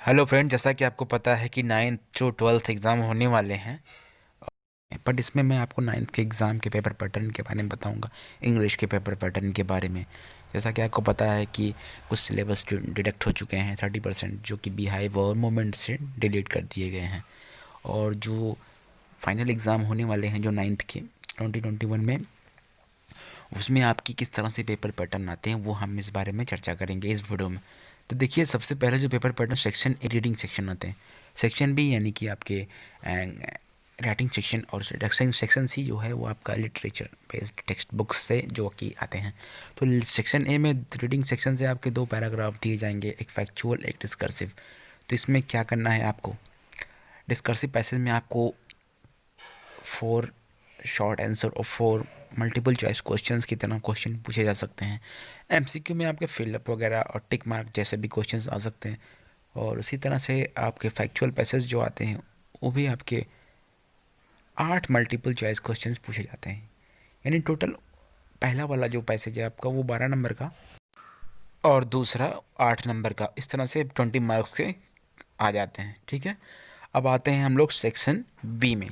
Hello friend, जैसा कि आपको पता है कि नाइन्थ जो ट्वेल्थ एग्ज़ाम होने वाले हैं, बट इसमें मैं आपको नाइन्थ के एग्ज़ाम के पेपर पैटर्न के बारे में बताऊंगा। इंग्लिश के पेपर पैटर्न के बारे में। जैसा कि आपको पता है कि कुछ सिलेबस डिडक्ट हो चुके हैं 30%, जो कि बिहाइव और मोमेंट से डिलीट कर दिए गए हैं। और जो फाइनल एग्ज़ाम होने वाले हैं जो नाइन्थ के 2021 में, उसमें आपकी किस तरह से पेपर पैटर्न आते हैं वो हम इस बारे में चर्चा करेंगे इस वीडियो में। तो देखिए, सबसे पहले जो paper pattern section A reading section आते हैं। सेक्शन बी यानी कि आपके राइटिंग सेक्शन, और सेक्शन सी जो है वो आपका लिटरेचर बेस्ड टेक्स्ट बुक्स से जो कि आते हैं। तो सेक्शन ए में रीडिंग सेक्शन से आपके दो पैराग्राफ दिए जाएंगे, एक फैक्चुअल एक डिस्कर्सिव। तो इसमें क्या करना है आपको, डिस्कर्सिव पैसेज में आपको 4 शॉर्ट आंसर और 4 मल्टीपल चॉइस क्वेश्चंस की तरह क्वेश्चन पूछे जा सकते हैं। एमसीक्यू में आपके फिलअप वगैरह और टिक मार्क जैसे भी क्वेश्चंस आ सकते हैं। और उसी तरह से आपके फैक्चुअल पैसेज जो आते हैं वो भी आपके 8 मल्टीपल चॉइस क्वेश्चंस पूछे जाते हैं। यानी टोटल पहला वाला जो पैसेज है आपका वो 12 नंबर का और दूसरा 8 नंबर का, इस तरह से 20 मार्क्स के आ जाते हैं। ठीक है, अब आते हैं हम लोग सेक्शन बी में।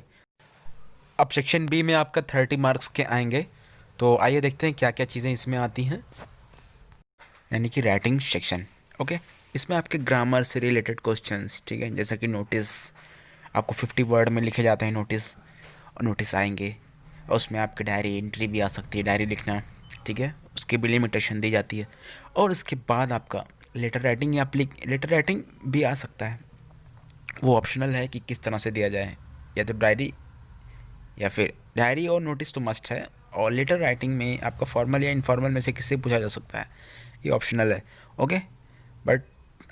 अब सेक्शन बी में आपका 30 मार्क्स के आएंगे। तो आइए देखते हैं क्या क्या चीज़ें इसमें आती हैं। यानी कि राइटिंग सेक्शन। ओके, इसमें आपके ग्रामर से रिलेटेड क्वेश्चंस, ठीक है, जैसा कि नोटिस आपको 50 वर्ड में लिखे जाते हैं नोटिस, और नोटिस आएंगे। और उसमें आपकी डायरी एंट्री भी आ सकती है, डायरी लिखना, ठीक है, उसकी भी लिमिटेशन दी जाती है। और इसके बाद आपका लेटर राइटिंग या लेटर राइटिंग भी आ सकता है। वो ऑप्शनल है कि किस तरह से दिया जाए, या तो डायरी या फिर डायरी और नोटिस तो मस्ट है। और लेटर राइटिंग में आपका फॉर्मल या इनफॉर्मल में से किससे पूछा जा सकता है, ये ऑप्शनल है। ओके, बट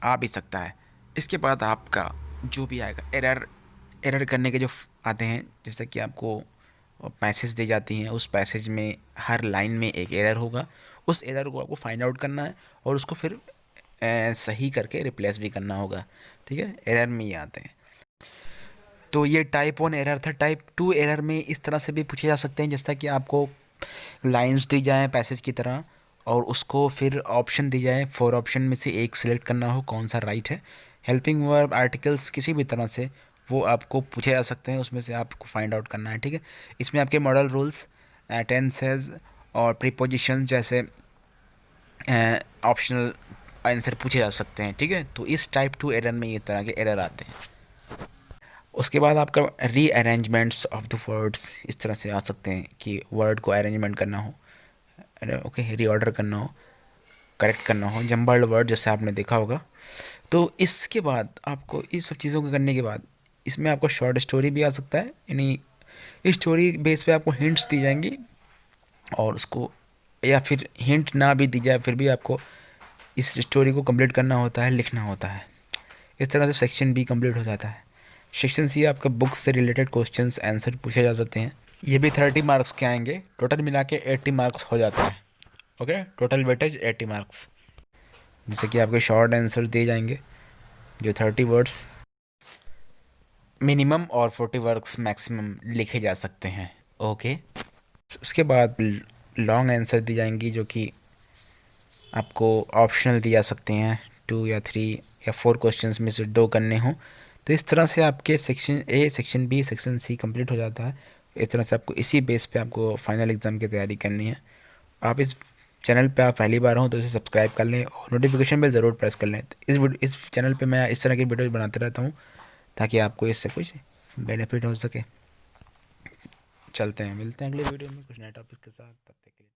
आ भी सकता है। इसके बाद आपका जो भी आएगा एरर करने के जो आते हैं, जैसे कि आपको पैसेज दी जाती हैं, उस पैसेज में हर लाइन में एक एरर होगा। उस एरर को आपको फाइंड आउट करना है और उसको फिर सही करके रिप्लेस भी करना होगा। ठीक है, एरर में ये आते हैं। तो ये टाइप 1 एरर था। टाइप 2 एरर में इस तरह से भी पूछे जा सकते हैं, जैसा कि आपको लाइंस दी जाएँ पैसेज की तरह, और उसको फिर ऑप्शन दी जाए, 4 ऑप्शन में से एक सिलेक्ट करना हो कौन सा राइट है। हेल्पिंग वर्ब आर्टिकल्स किसी भी तरह से वो आपको पूछे जा सकते हैं, उसमें से आपको फाइंड आउट करना है। ठीक है, इसमें आपके मॉडल रूल्स, टेंसेज और प्रीपोजिशंस जैसे ऑप्शनल आंसर पूछे जा सकते हैं। ठीक है, तो इस टाइप 2 एरर में ये तरह के एरर आते हैं। उसके बाद आपका रीअरेंजमेंट्स ऑफ द वर्ड्स इस तरह से आ सकते हैं कि वर्ड को अरेंजमेंट करना हो, ओके, रीऑर्डर करना हो, करेक्ट करना हो, जम्बल्ड वर्ड जैसे आपने देखा होगा। तो इसके बाद आपको इस सब चीज़ों को करने के बाद इसमें आपको शॉर्ट स्टोरी भी आ सकता है। यानी इस स्टोरी बेस पे आपको हिंट्स दी जाएंगी, और उसको, या फिर हिंट ना भी दी जाए फिर भी आपको इस स्टोरी को कंप्लीट करना होता है, लिखना होता है। इस तरह से सेक्शन बी कंप्लीट हो जाता है। सेक्शन सी आपका बुक्स से रिलेटेड क्वेश्चंस आंसर पूछे जा सकते हैं। ये भी 30 मार्क्स के आएंगे, टोटल मिला के 80 मार्क्स हो जाता है। Okay, total weightage 80 marks. जैसे कि आपके शॉर्ट आंसर दिए जाएंगे जो 30 वर्ड्स मिनिमम और 40 वर्ड्स मैक्सिमम लिखे जा सकते हैं। ओके, उसके बाद लॉन्ग आंसर दी जाएंगी, जो कि आपको ऑप्शनल दिए जा सकते हैं, 2 या 3 या 4 क्वेश्चंस में से 2 करने हों। तो इस तरह से आपके section A, section B, section C complete हो जाता है। इस तरह से आपको इसी बेस पे आपको फाइनल एग्ज़ाम की तैयारी करनी है। आप इस चैनल पे आप पहली बार हो तो इसे सब्सक्राइब कर लें और नोटिफिकेशन बेल ज़रूर प्रेस कर लें। इस चैनल पे मैं इस तरह की वीडियोज़ बनाते रहता हूँ ताकि आपको इससे कुछ बेनिफिट हो सके। चलते हैं, मिलते हैं अगले वीडियो में कुछ नए टॉपिक के साथ। तब तक के लिए।